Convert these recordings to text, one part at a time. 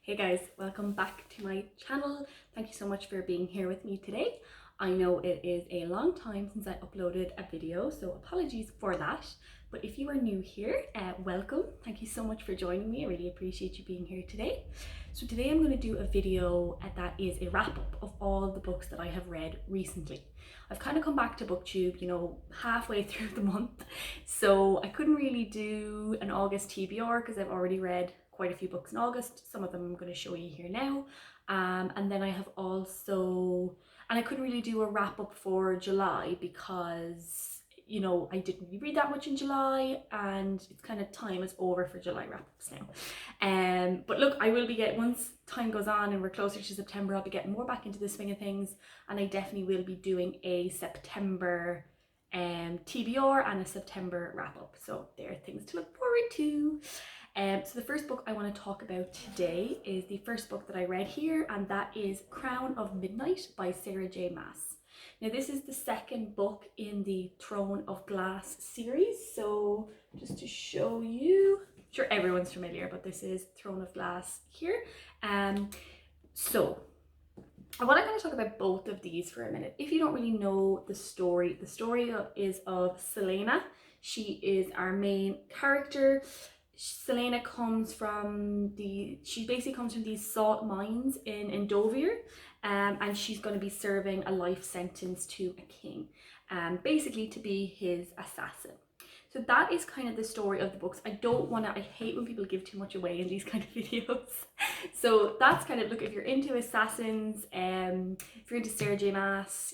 Hey guys, welcome back to my channel. Thank you so much for being here with me today. I know it is a long time since I uploaded a video, so apologies for that. But if you are new here, welcome. Thank you so much for joining me. I really appreciate you being here today. So today I'm going to do a video that is a wrap up of all the books that I have read recently. I've kind of come back to BookTube, halfway through the month. So I couldn't really do an August TBR because I've already read quite a few books in August. Some of them I'm going to show you here now. And then I have also, and I couldn't really do a wrap up for July because, I didn't really read that much in July and it's kind of time is over for July wrap ups now. But look, I will be getting, once time goes on and we're closer to September, I'll be getting more back into the swing of things, and I definitely will be doing a September TBR and a September wrap up. So there are things to look forward to. So the first book I want to talk about today is the first book that I read here, and that is Crown of Midnight by Sarah J. Maas. Now this is the second book in the Throne of Glass series, so just to show you, I'm sure everyone's familiar, but this is Throne of Glass here. So I want to kind of talk about both of these for a minute. If you don't really know the story is of Selena. She is our main character. Selena she basically comes from these salt mines in Dovier, and she's going to be serving a life sentence to a king, basically to be his assassin. So that is kind of the story of the books. I hate when people give too much away in these kind of videos. So that's kind of, look, if you're into assassins, if you're into Sarah J. Maas,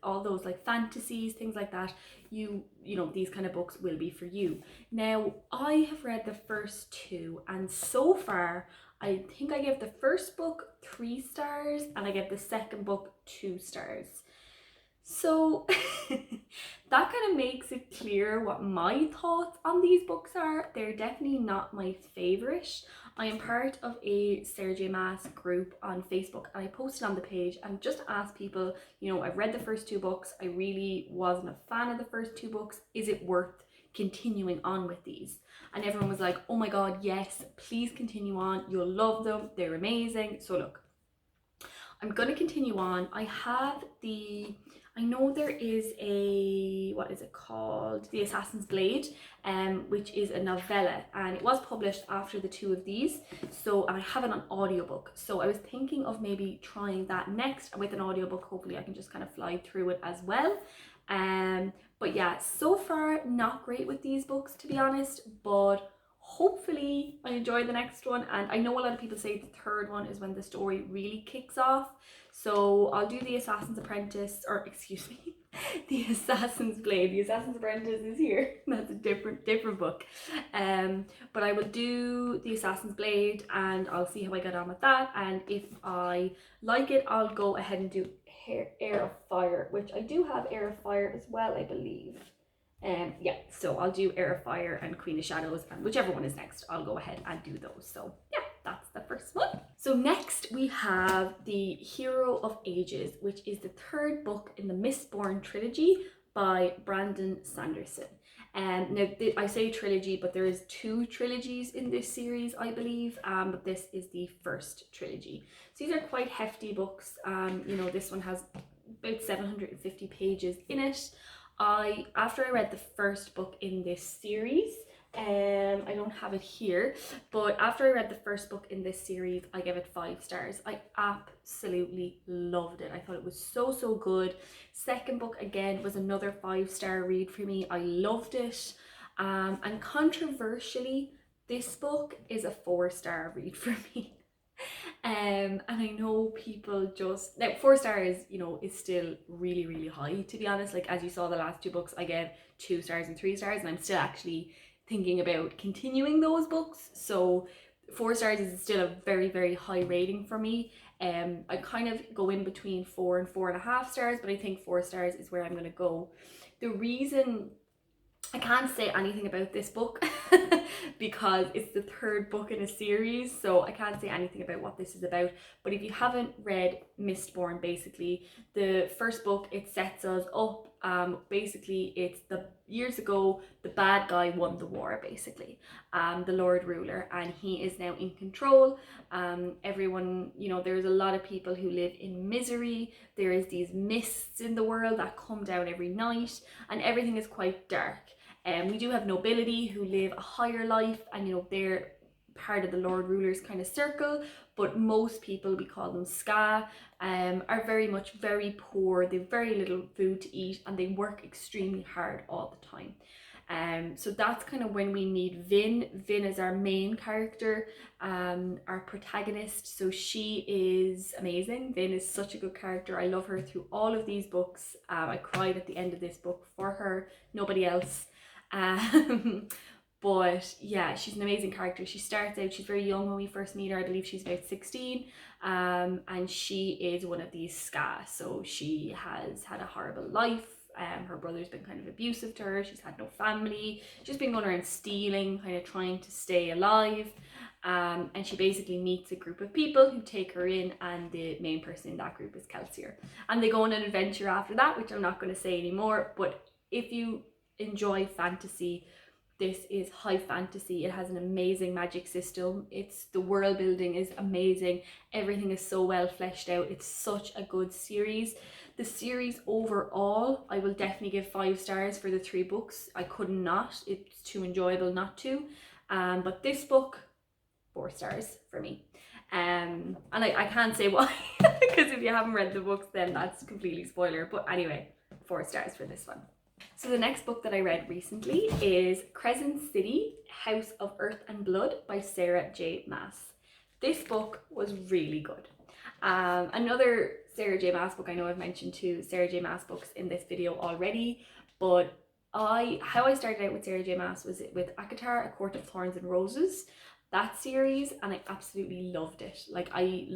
all those like fantasies, things like that, these kind of books will be for you. Now, I have read the first two, and so far, I think I gave the first book 3 stars and I gave the second book 2 stars. So that kind of makes it clear what my thoughts on these books are. They're definitely not my favorite. I am part of a Sarah J. Maas group on Facebook, and I posted on the page and just asked people, I've read the first 2 books. I really wasn't a fan of the first 2 books. Is it worth continuing on with these? And everyone was like, oh my god, yes, please continue on. You'll love them. They're amazing. So look, I'm going to continue on. I know there is what is it called? The Assassin's Blade, which is a novella, and it was published after the 2 of these. So, and I have it on audiobook. So I was thinking of maybe trying that next with an audiobook. Hopefully I can just kind of fly through it as well. But yeah, so far not great with these books, to be honest, but hopefully I enjoy the next one. And I know a lot of people say the third one is when the story really kicks off. So I'll do the Assassin's Apprentice, or excuse me, the Assassin's Blade. The Assassin's Apprentice is here. That's a different book. But I will do the Assassin's Blade and I'll see how I get on with that. And if I like it, I'll go ahead and do Heir of Fire, which I do have Heir of Fire as well, I believe. Yeah, so I'll do Heir of Fire and Queen of Shadows, and whichever one is next, I'll go ahead and do those. So yeah, that's the first one. So next we have The Hero of Ages, which is the 3rd book in the Mistborn trilogy by Brandon Sanderson. Now I say trilogy, but there is 2 trilogies in this series, I believe, but this is the first trilogy. So these are quite hefty books. This one has about 750 pages in it. After I read the first book in this series, I don't have it here, but after I read the first book in this series, I gave it 5 stars. I absolutely loved it. I thought it was so good. Second book, again, was another 5-star read for me. I loved it. And controversially, this book is a 4-star read for me. And I know people just, now 4 stars, is still really high, to be honest. Like, as you saw, the last 2 books I gave 2 stars and 3 stars, and I'm still actually thinking about continuing those books. So 4 stars is still a very high rating for me. I kind of go in between 4 and 4.5 stars, but I think 4 stars is where I'm going to go. The reason I can't say anything about this book because it's the third book in a series, so I can't say anything about what this is about. But if you haven't read Mistborn, basically the first book, it sets us up. Basically it's the years ago the bad guy won the war, basically, the Lord Ruler, and he is now in control. Everyone, you know, there's a lot of people who live in misery. There is these mists in the world that come down every night, and everything is quite dark. And we do have nobility who live a higher life, and you know, they're part of the Lord Ruler's kind of circle, but most people, we call them Ska, are very much very poor. They have very little food to eat, and they work extremely hard all the time. So that's kind of when we meet Vin. Vin is our main character, our protagonist. So she is amazing. Vin is such a good character. I love her through all of these books. I cried at the end of this book for her, nobody else. But yeah, she's an amazing character. She starts out, she's very young when we first meet her. I believe she's about 16, and she is one of these Ska. So she has had a horrible life. Her brother's been kind of abusive to her. She's had no family. She's been going around stealing, kind of trying to stay alive. And she basically meets a group of people who take her in, and the main person in that group is Kelsier. And they go on an adventure after that, which I'm not going to say anymore. But if you enjoy fantasy, this is high fantasy. It has an amazing magic system. The world building is amazing. Everything is so well fleshed out. It's such a good series. The series overall, I will definitely give 5 stars for the 3 books. I could not. It's too enjoyable not to. But this book, 4 stars for me. And I can't say why, because if you haven't read the books, then that's completely spoiler. But anyway, 4 stars for this one. So the next book that I read recently is Crescent City, House of Earth and Blood by Sarah J. Maas. This book was really good. Another Sarah J. Maas book, I know I've mentioned 2 Sarah J. Maas books in this video already, but how I started out with Sarah J. Maas was with ACOTAR, A Court of Thorns and Roses, that series, and I absolutely loved it. Like, I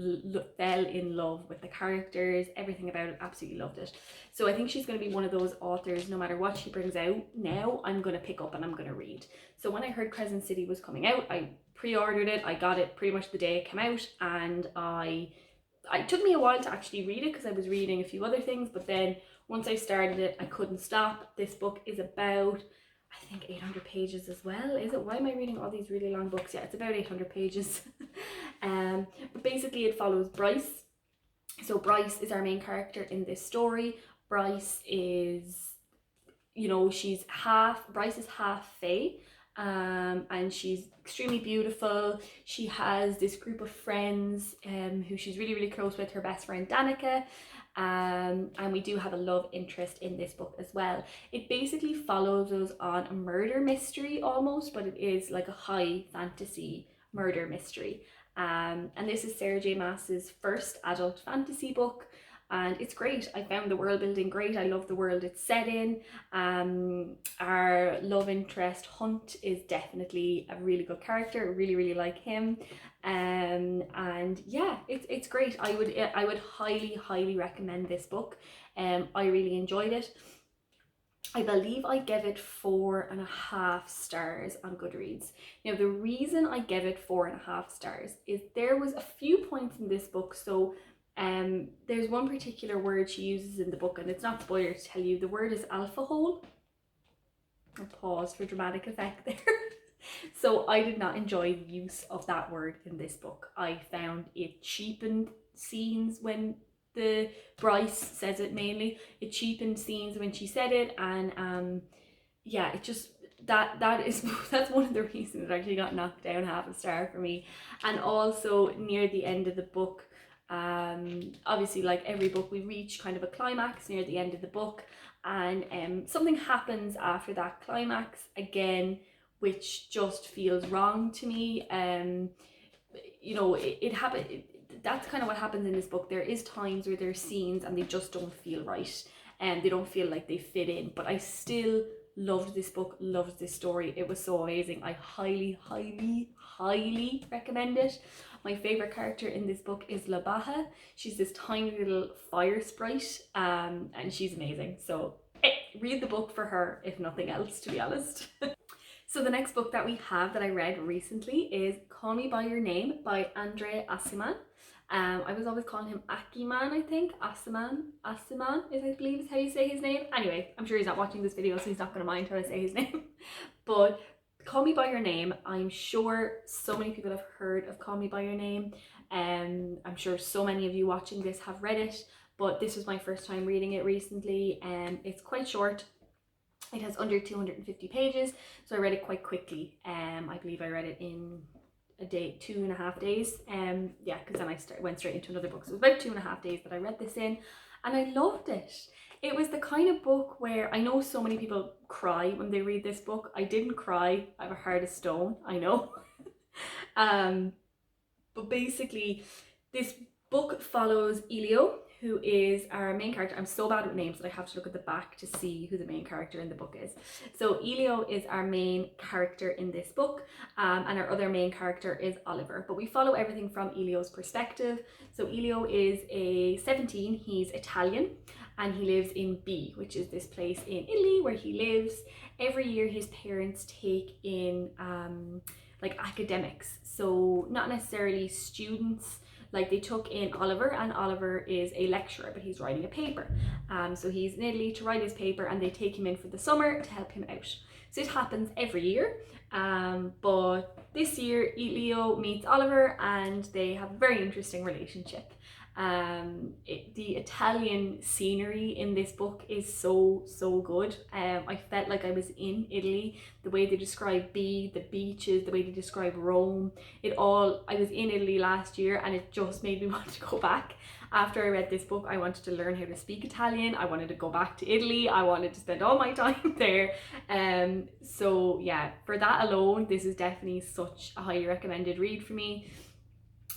fell in love with the characters, everything about it, absolutely loved it. So I think she's going to be one of those authors, no matter what she brings out now, I'm going to pick up and I'm going to read. So when I heard Crescent City was coming out, I pre-ordered it. I got it pretty much the day it came out, and it took me a while to actually read it because I was reading a few other things, but then once I started it, I couldn't stop. This book is about, I think, 800 pages as well. Is it? Why am I reading all these really long books? Yeah, it's about 800 pages. But basically it follows Bryce. So Bryce is our main character in this story. Bryce is, you know, Bryce is half fae. And she's extremely beautiful. She has this group of friends who she's really, really close with, her best friend Danica. And we do have a love interest in this book as well. It basically follows us on a murder mystery almost, but it is like a high fantasy murder mystery. And this is Sarah J. Maas's first adult fantasy book, and it's great. I found the world building great. I love the world it's set in. Our love interest Hunt is definitely a really good character. I really, really like him. And yeah, it's great. I would highly recommend this book. I really enjoyed it. I believe I gave it 4.5 stars on Goodreads. Now, the reason I gave it 4.5 stars is there was a few points in this book. So there's one particular word she uses in the book, and it's not spoiler to tell you. The word is alpha hole. I'll pause for dramatic effect there. So I did not enjoy the use of that word in this book. I found it cheapened scenes when the Bryce says it mainly. It cheapened scenes when she said it, and yeah, it just that's one of the reasons it actually got knocked down 0.5 star for me. And also near the end of the book, obviously, like every book, we reach kind of a climax near the end of the book, and something happens after that climax again, which just feels wrong to me. You know, it happened. That's kind of what happens in this book. There is times where there's scenes and they just don't feel right, and they don't feel like they fit in. But I still loved this book, loved this story. It was so amazing. I highly recommend it. My favorite character in this book is Labaha. She's this tiny little fire sprite, and she's amazing. So read the book for her, if nothing else, to be honest. So the next book that we have that I read recently is Call Me By Your Name by Andre Aciman. I was always calling him Akiman, I think. Asiman is, I believe, is how you say his name. Anyway, I'm sure he's not watching this video, so he's not going to mind how I say his name. But Call Me By Your Name, I'm sure so many people have heard of Call Me By Your Name. I'm sure so many of you watching this have read it, but this was my first time reading it recently. It's quite short. It has under 250 pages, so I read it quite quickly. I believe I read it in a day, 2.5 days. Yeah, because then I went straight into another book. So it was about 2.5 days that I read this in, and I loved it. It was the kind of book where I know so many people cry when they read this book. I didn't cry. I have a heart of stone, I know. But basically, this book follows Elio, who is our main character. I'm so bad with names that I have to look at the back to see who the main character in the book is. So Elio is our main character in this book, and our other main character is Oliver. But we follow everything from Elio's perspective. So Elio is 17, he's Italian, and he lives in B, which is this place in Italy where he lives. Every year his parents take in like academics, so not necessarily students. Like they took in Oliver, and Oliver is a lecturer, but he's writing a paper. So he's in Italy to write his paper, and they take him in for the summer to help him out. So it happens every year, but this year Elio meets Oliver and they have a very interesting relationship. The Italian scenery in this book is so good. I felt like I was in Italy. The way they describe the beaches, the way they describe Rome, I was in Italy last year, and it just made me want to go back. After I read this book, I wanted to learn how to speak Italian. I wanted to go back to Italy. I wanted to spend all my time there. So yeah, for that alone, this is definitely such a highly recommended read for me.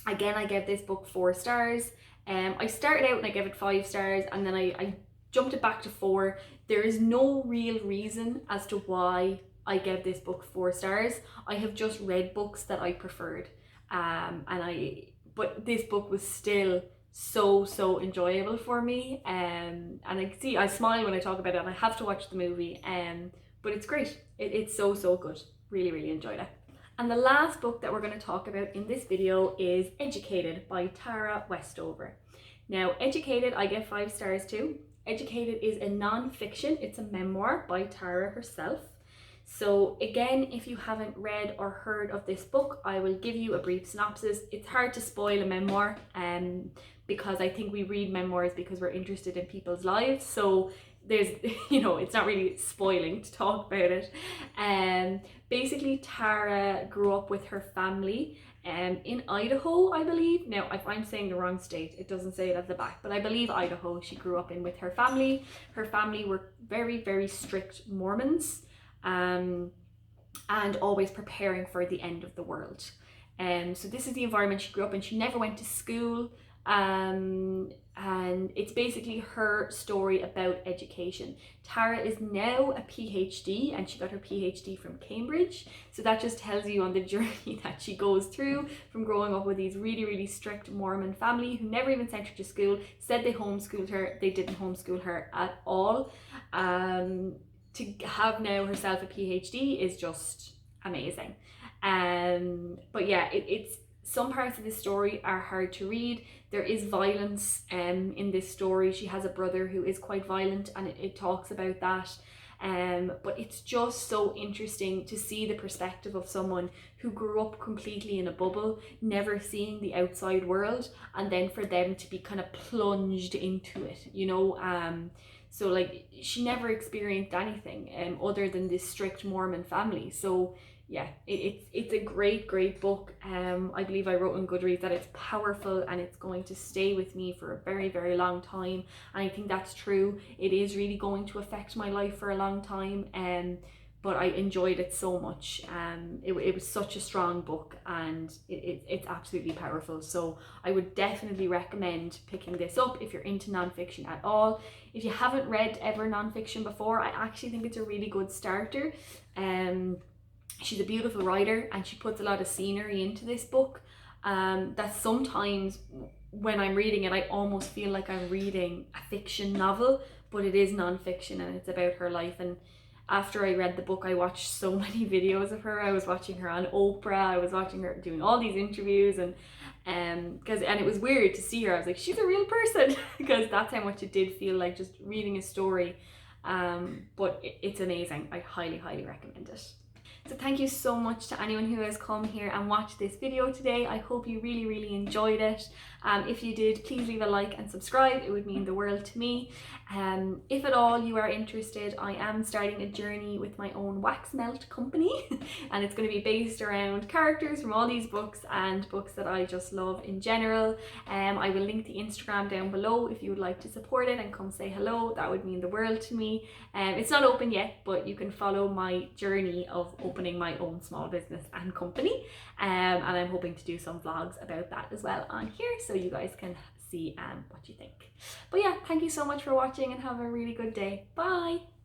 Again, I gave this book 4 stars. I started out and I gave it 5 stars, and then I jumped it back to 4. There is no real reason as to why I gave this book 4 stars. I have just read books that I preferred, but this book was still so enjoyable for me, and I smile when I talk about it, and I have to watch the movie, but it's great. It's so good. Really enjoyed it. And the last book that we're going to talk about in this video is Educated by Tara Westover. Now, Educated, I give 5 stars too. Educated is a non-fiction. It's a memoir by Tara herself. So again, if you haven't read or heard of this book, I will give you a brief synopsis. It's hard to spoil a memoir, because I think we read memoirs because we're interested in people's lives. So there's, it's not really spoiling to talk about it. Basically, Tara grew up with her family in Idaho, I believe. Now, if I'm saying the wrong state, it doesn't say it at the back, but I believe Idaho she grew up in with her family. Her family were very strict Mormons, and always preparing for the end of the world. So this is the environment she grew up in. She never went to school. And it's basically her story about education. Tara is now a PhD, and she got her PhD from Cambridge. So that just tells you on the journey that she goes through from growing up with these really strict Mormon family who never even sent her to school, said they homeschooled her. They didn't homeschool her at all. To have now herself a PhD is just amazing. But yeah, it's some parts of this story are hard to read. There is violence in this story. She has a brother who is quite violent, and it talks about that. But it's just so interesting to see the perspective of someone who grew up completely in a bubble, never seeing the outside world, and then for them to be kind of plunged into it, so like she never experienced anything other than this strict Mormon family. So yeah, it's a great book. I believe I wrote on Goodreads that it's powerful and it's going to stay with me for a very long time, and I think that's true. It is really going to affect my life for a long time, but I enjoyed it so much. It was such a strong book, and it's absolutely powerful. So I would definitely recommend picking this up if you're into nonfiction at all. If you haven't read ever nonfiction before, I actually think it's a really good starter. She's a beautiful writer, and she puts a lot of scenery into this book, that sometimes when I'm reading it I almost feel like I'm reading a fiction novel, but it is non-fiction and it's about her life. And after I read the book, I watched so many videos of her. I was watching her on Oprah, I was watching her doing all these interviews, and it was weird to see her. I was like, she's a real person because that's how much it did feel like just reading a story. But it's amazing. I highly recommend it. So thank you so much to anyone who has come here and watched this video today. I hope you really enjoyed it. If you did, please leave a like and subscribe. It would mean the world to me. If at all you are interested, I am starting a journey with my own wax melt company and it's going to be based around characters from all these books and books that I just love in general. I will link the Instagram down below if you would like to support it and come say hello. That would mean the world to me. It's not open yet, but you can follow my journey of opening my own small business and company, and I'm hoping to do some vlogs about that as well on here so you guys can see what you think. But yeah, thank you so much for watching and have a really good day. Bye.